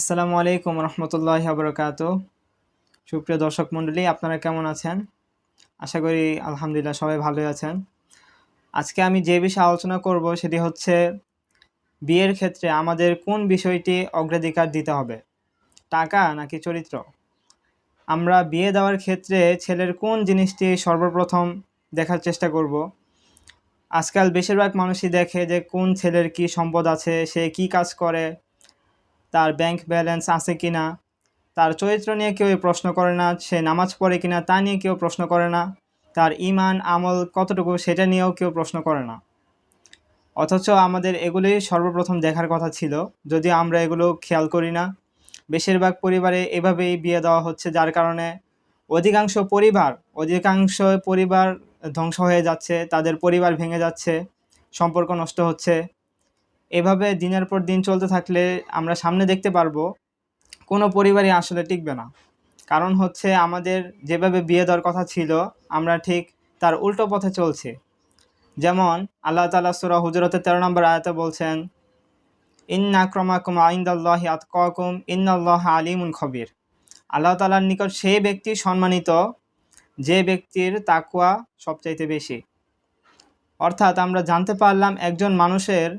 আসসালামু আলাইকুম রহমতুল্লাহি ওয়া বারাকাতুহু। সুপ্রিয় দর্শক মণ্ডলী, আপনারা কেমন আছেন? আশা করি আলহামদুলিল্লাহ সবাই ভালোই আছেন। আজকে আমি যে বিষয়ে আলোচনা করব সেটি হচ্ছে বিয়ের ক্ষেত্রে আমাদের কোন বিষয়টি অগ্রাধিকার দিতে হবে, টাকা নাকি চরিত্র? আমরা বিয়ে দেওয়ার ক্ষেত্রে ছেলের কোন জিনিসটি সর্বপ্রথম দেখার চেষ্টা করব? আজকাল বেশিরভাগ মানুষই দেখে যে কোন ছেলের কি সম্পদ আছে, সে কি কাজ করে, তার ব্যাংক ব্যালেন্স আছে কিনা। তার চরিত্র নিয়ে কেউ প্রশ্ন করে না, সে নামাজ পড়ে কিনা তা নিয়ে কেউ প্রশ্ন করে না, তার ঈমান আমল কতটুকু সেটা নিয়েও কেউ প্রশ্ন করে না। অথচ আমাদের এগুলোই সর্বপ্রথম দেখার কথা ছিল, যদি আমরা এগুলো খেয়াল করি না। বেশিরভাগ পরিবারে এভাবেই বিয়ে দেওয়া হচ্ছে, যার কারণে অধিকাংশ পরিবার ধ্বংস হয়ে যাচ্ছে, তাদের পরিবার ভেঙে যাচ্ছে, সম্পর্ক নষ্ট হচ্ছে। এভাবে দিনের পর দিন চলতে থাকলে আমরা সামনে দেখতে পারবো কোনো পরিবারই আসলে টিকবে না। কারণ হচ্ছে আমাদের যেভাবে বিয়ে দেওয়ার কথা ছিল আমরা ঠিক তার উল্টো পথে চলছি। যেমন আল্লাহ তাআলা সূরা হুজুরাতের 13 নম্বর আয়াতে বলছেন, ইন্না আক্রামাকুম ইনদাল্লাহি আতকাকুম ইন্নাল্লাহা আলিমুন খবীর। আল্লাহ তাআলার নিকট সেই ব্যক্তি সম্মানিত যে ব্যক্তির তাকওয়া সবচাইতে বেশি। অর্থাৎ আমরা জানতে পারলাম একজন মানুষের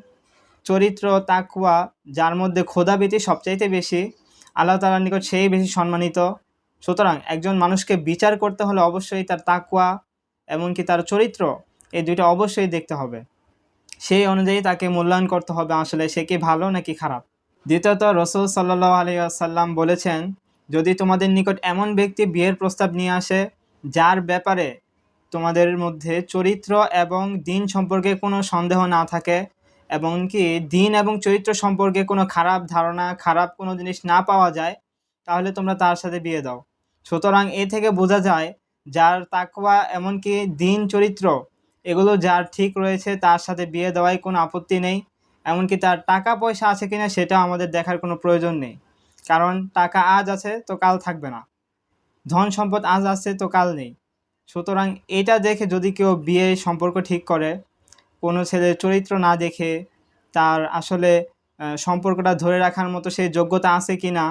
চরিত্র, তাকওয়া, যার মধ্যে খোদাভীতি সবচাইতে বেশি, আল্লাহ তাআলার নিকট সেই বেশি সম্মানিত। সুতরাং একজন মানুষকে বিচার করতে হলে অবশ্যই তার তাকওয়া এমনকি তার চরিত্র, এই দুইটা অবশ্যই দেখতে হবে। সেই অনুযায়ী তাকে মূল্যায়ন করতে হবে আসলে সে কি ভালো নাকি খারাপ। দ্বিতীয়ত, রাসূল সাল্লাল্লাহু আলাইহি ওয়াসাল্লাম বলেছেন, যদি তোমাদের নিকট এমন ব্যক্তি বিয়ের প্রস্তাব নিয়ে আসে যার ব্যাপারে তোমাদের মধ্যে চরিত্র এবং দিন সম্পর্কে কোনো সন্দেহ না থাকে, এমনকি দিন এবং চরিত্র সম্পর্কে কোনো খারাপ ধারণা, খারাপ কোনো জিনিস না পাওয়া যায়, তাহলে তোমরা তার সাথে বিয়ে দাও। সুতরাং এ থেকে বোঝা যায় যার তাকওয়া এমনকি দিন চরিত্র এগুলো যার ঠিক রয়েছে তার সাথে বিয়ে দেওয়ায় কোনো আপত্তি নেই। এমনকি তার টাকা পয়সা আছে কিনা সেটাও আমাদের দেখার কোনো প্রয়োজন নেই। কারণ টাকা আজ আছে তো কাল থাকবে না, ধন সম্পদ আজ আছে তো কাল নেই। সুতরাং এটা দেখে যদি কেউ বিয়ে সম্পর্ক ঠিক করে, কোনো ছেলের চরিত্র না দেখে তার আসলে সম্পর্কটা ধরে রাখার মতো সেই যোগ্যতা আছে কিনা,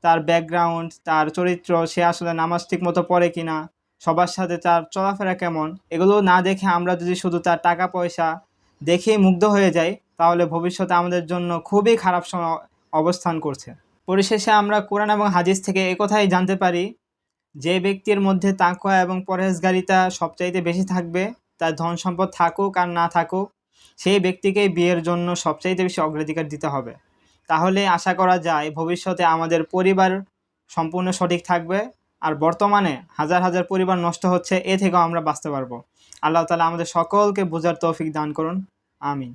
তার ব্যাকগ্রাউন্ড, তার চরিত্র, সে আসলে নামাজ ঠিক মতো পড়ে কিনা, সবার সাথে তার চলাফেরা কেমন, এগুলো না দেখে আমরা যদি শুধু তার টাকা পয়সা দেখেই মুগ্ধ হয়ে যাই, তাহলে ভবিষ্যতে আমাদের জন্য খুবই খারাপ সময় অবস্থান করছে। পরিশেষে আমরা কোরআন এবং হাদিস থেকে একথাই জানতে পারি, যে ব্যক্তির মধ্যে তাকওয়া এবং পরহেজগারিতা সবচাইতে বেশি থাকবে, তার ধন সম্পদ থাকুক আর না থাকুক, সেই ব্যক্তিকেই বিয়ের জন্য সবচাইতে বেশি অগ্রাধিকার দিতে হবে। তাহলে আশা করা যায় ভবিষ্যতে আমাদের পরিবার সম্পূর্ণ সঠিক থাকবে, আর বর্তমানে হাজার হাজার পরিবার নষ্ট হচ্ছে, এ থেকেও আমরা বাঁচতে পারবো। আল্লাহ তাআলা আমাদের সকলকে বোঝার তৌফিক দান করুন। আমিন।